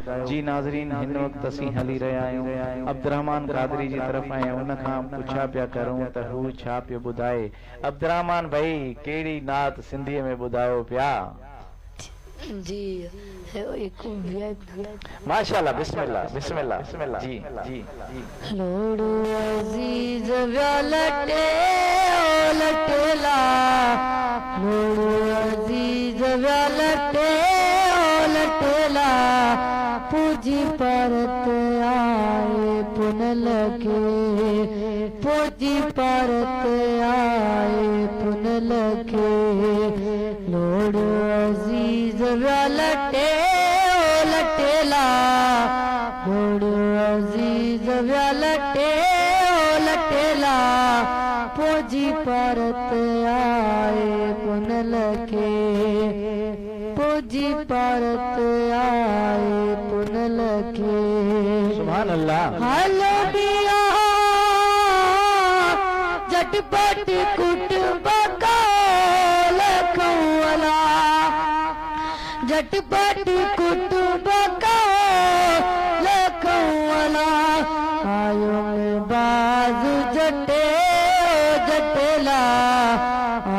जी नाज़रीन हिन वक्त असीं हली रहिया आहियूं अब्दुर्रहमान कादरी जी तरफ़ ऐं उन खां पुछा पिया करूं त हू छा पियो ॿुधाए। अब्दुर्रहमान भाई कहिड़ी नात सिंधीअ में ॿुधायो पिया। जी माशाल्लाह बिस्मिल्लाह बिस्मिल्लाह बिस्मिल्लाह जी जी जी। लोड़ो अजीज व्यालटे लटेला लोड़ो अजीज व्यालटे लटेला पूजी परत आए पुन लगे पूजी परत आए पुन लगे लोड़ो अजीज व्यालटे लटेला लोड़ो अजीज व्यालटे लटेला पूजी परत आए पुन लगे पूजी परत आए पुन लगे। सुभान अल्लाह। हलो बिया झटपट कुट बकाल खौला झटपट कुट बकाल खौला आयो में बाजू जटे जटेला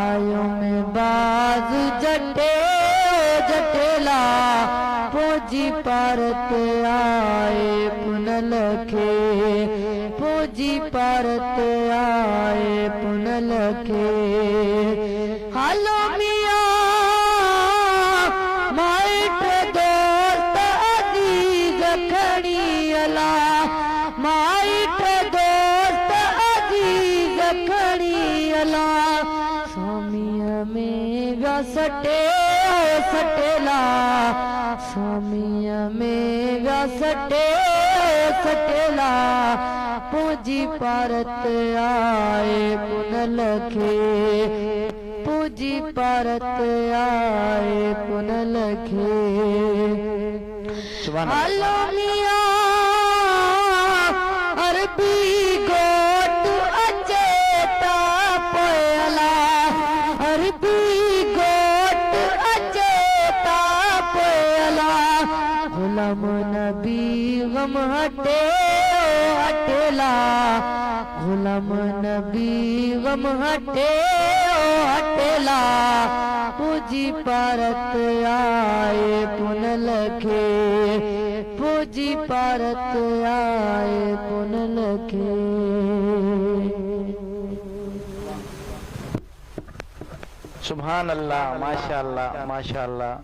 आयो में बाजू जटे जटेला पूजी परत आए पुन लखे पूजी परत आए पुन लखे। हलो मिया माइट दोस्त अजीज खड़ी अला माइट दोस्त अजीज खड़ी अला स्वामीअ में व्यासटे सटेला स्वामीअ में व्यासटे सटेला पूजी परत आए पुन लखे पूजी परत आए पुन लखे। हलो मिया अरबी गोट अचेता पोयला अरबी गोट अचेता पोयला गुलाम नबी गम हटे हटेला गुलाम नबी गम हटे हटेला पूजी परत आए पुन लखे पूजी परत आए पुन लखे। सुभान अल्लाह माशाअल्लाह माशाअल्लाह।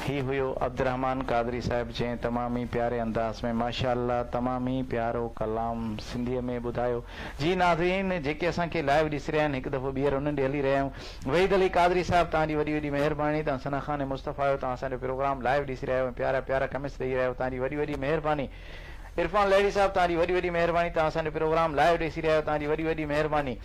ही हुयो अब्दुर्रहमान कादरी साहब जैं तमाम ही प्यारे अंदाज में माशाअल्लाह तमाम ही प्यारो कलाम सिंधीअ में ॿुधायो। जी नाज़रीन जेके असांखे लाइव ॾिसी रहिया आहिनि हिकु दफ़ो ॿीहर उन्हनि ॾे हली रहिया आहियूं। वहीद अली कादरी साहब तव्हांजी वॾी वॾी महिरबानी। तव्हां सना खान मुस्तफ़ा आहियो तव्हां असांजो प्रोग्राम लाइव ॾिसी रहिया आहियो प्यारा प्यारा कमेंट्स ॾेई रहिया आहियो तव्हांजी वॾी वॾी महिरबानी। इरफान लहड़ी साहब तव्हांजी वॾी वॾी महिरबानी तव्हां असांजो प्रोग्राम लाइव ॾिसी रहिया आहियो तव्हांजी वॾी वॾी महिरबानी।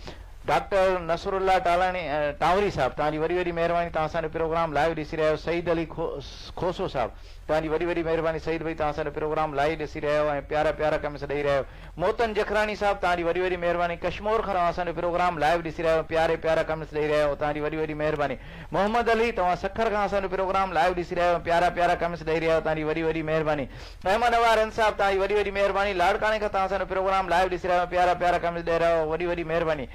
डॉक्टर नसरुल्ला टालानी टावरी साहब तव्हांजी वॾी वॾी महिरबानी तव्हां असांजो प्रोग्राम लाइव ॾिसी रहिया आहियो। सईद अली खोसो साहब तव्हांजी वॾी वॾी महिरबानी। सईद भाई तव्हां असांजो प्रोग्राम लाइव ॾिसी रहिया आहियो ऐं प्यारा प्यारा कमेंट्स ॾेई रहिया आहियो। मोहतन जखरानी साहब तव्हांजी वॾी वॾी महिरबानी। कश्मीर खां तव्हां असांजो प्रोग्राम लाइव ॾिसी रहिया आहियो प्यारे प्यारा कमेंट्स ॾेई रहिया आहियो तव्हांजी वॾी वॾी महिरबानी। मोहम्मद अली तव्हां सखर खां असांजो प्रोग्राम लाइव ॾिसी रहिया आहियो प्यारा प्यारा कमेंट्स ॾेई रहिया आहियो तव्हांजी वॾी वॾी महिरबानी। अहमद अवारन साहब तव्हांजी वॾी वॾी महिरबानी। लाड़काणे खां तव्हां असांजो प्रोग्राम लाइव ॾिसी रहिया आहियो प्यारा प्यारा कमेंट्स ॾेई रहिया आहियो वॾी वॾी महिरबानी।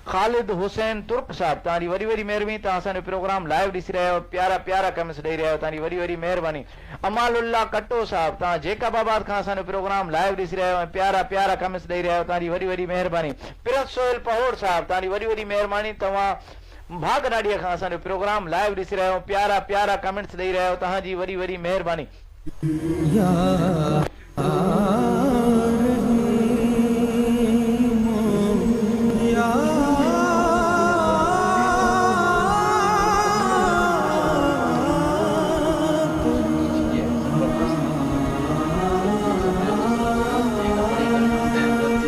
खालिद हुसैन तुर्क साहब तव्हांजी वॾी वॾी महिरबानी तव्हां असांजो प्रोग्राम लाइव ॾिसी रहिया आहियो प्यारा प्यारा कमेंट्स ॾेई रहिया आहियो तव्हांजी वॾी वॾी महिरबानी। अमालुल्लाह कट्टो साहब तव्हां जेकाबाबाद खां असांजो प्रोग्राम लाइव ॾिसी रहिया आहियो प्यारा प्यारा कमेंट्स ॾेई रहिया आहियो तव्हांजी वॾी वॾी महिरबानी। प्रिंस सोहेल पहोड़ साहब तव्हांजी वॾी वॾी महिरबानी। तव्हां भागनाड़ीअ खां असांजो प्रोग्राम लाइव ॾिसी रहिया आहियो प्यारा प्यारा कमेंट्स ॾेई रहिया आहियो तव्हांजी वॾी वॾी महिरबानी।